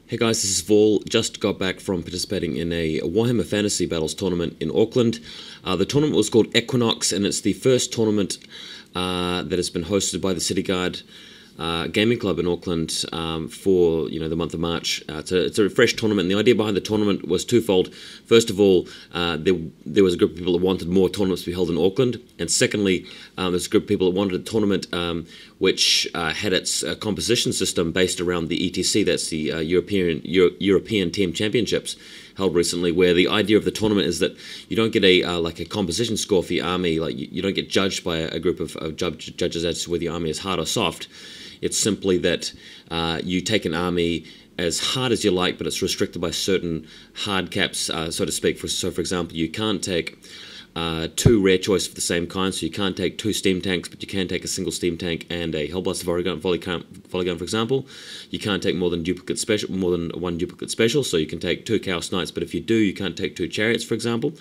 Hey guys, this is Vol. Just got back from participating in a Warhammer Fantasy Battles tournament in Auckland. The tournament was called Equinox, and it's the first tournament that has been hosted by the City Guard Gaming Club in Auckland for the month of March. It's a fresh tournament, and the idea behind the tournament was twofold. First of all, there was a group of people that wanted more tournaments to be held in Auckland, and secondly, there's a group of people that wanted a tournament which had its composition system based around the ETC, that's the European Team Championships, held recently, where the idea of the tournament is that you don't get a composition score for your army. Like you don't get judged by a group of judges as to whether your army is hard or soft. It's simply that you take an army as hard as you like, but it's restricted by certain hard caps, so to speak. So, for example, you can't take two rare choice of the same kind, so you can't take two steam tanks, but you can take a single steam tank and a Hellblaster volley gun, for example. You can't take more than one duplicate special, so you can take two Chaos Knights, but if you do, you can't take two Chariots, for example.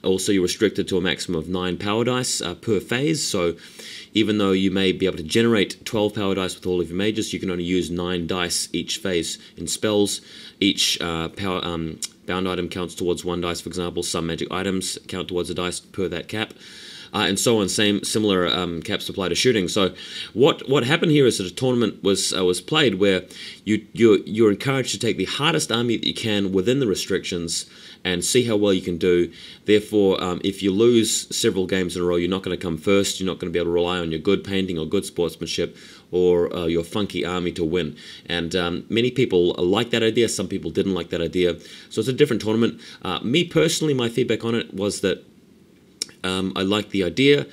Also, you're restricted to a maximum of 9 power dice per phase, so even though you may be able to generate 12 power dice with all of your mages, you can only use 9 dice each phase in spells. Each bound item counts towards 1 dice, for example. Some magic items count towards a dice per that cap, and so on. Similar caps apply to shooting. So what happened here is that a tournament was played where you're encouraged to take the hardest army that you can within the restrictions and see how well you can do. Therefore, if you lose several games in a row, you're not going to come first. You're not going to be able to rely on your good painting or good sportsmanship or your funky army to win. And many people like that idea. Some people didn't like that idea. So it's a different tournament. Me personally, my feedback on it was that I like the idea,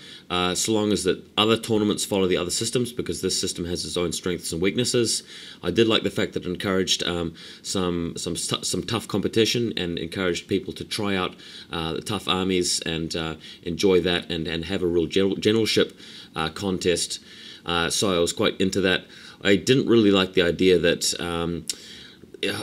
so long as that other tournaments follow the other systems, because this system has its own strengths and weaknesses. I did like the fact that it encouraged some tough competition and encouraged people to try out the tough armies and enjoy that and have a real generalship contest. So I was quite into that. I didn't really like the idea that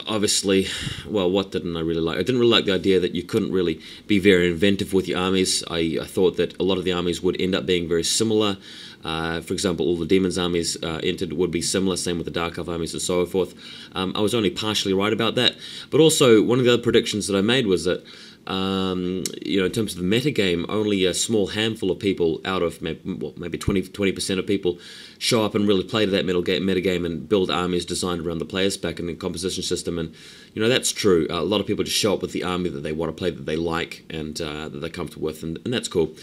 obviously, well, what didn't I really like? I didn't really like the idea that you couldn't really be very inventive with your armies. I thought that a lot of the armies would end up being very similar. For example, all the Demons armies entered would be similar, same with the Dark Elf armies and so forth. I was only partially right about that. But also, one of the other predictions that I made was that in terms of the metagame, only a small handful of people out of maybe 20% of people show up and really play to that metagame and build armies designed around the player spec and the composition system. And that's true. A lot of people just show up with the army that they want to play, that they like, and that they're comfortable with, and that's cool.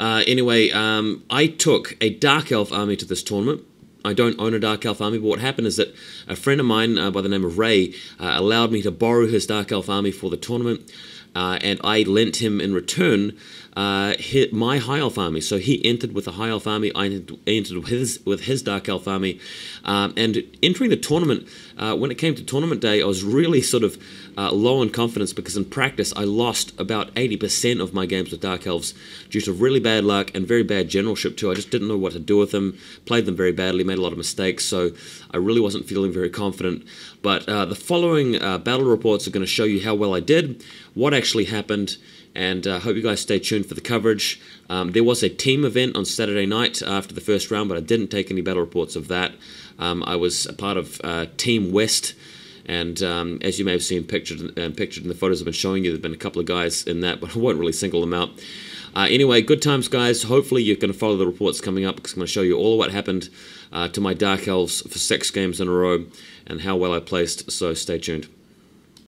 Anyway, I took a Dark Elf army to this tournament. I don't own a Dark Elf army, but what happened is that a friend of mine by the name of Ray allowed me to borrow his Dark Elf army for the tournament. And I lent him in return my High Elf army. So he entered with a High Elf army, I entered with his Dark Elf army. And entering the tournament, when it came to tournament day, I was really sort of low on confidence, because in practice I lost about 80% of my games with Dark Elves due to really bad luck and very bad generalship too. I just didn't know what to do with them, played them very badly, made a lot of mistakes, so I really wasn't feeling very confident. But the following battle reports are going to show you how well I did, what actually happened, and I hope you guys stay tuned for the coverage. There was a team event on Saturday night after the first round, but I didn't take any battle reports of that. I was a part of Team West, and as you may have seen pictured in the photos I've been showing you, there have been a couple of guys in that, but I won't really single them out. Anyway, good times, guys. Hopefully you're going to follow the reports coming up, because I'm going to show you all of what happened to my Dark Elves for 6 games in a row and how well I placed, so stay tuned.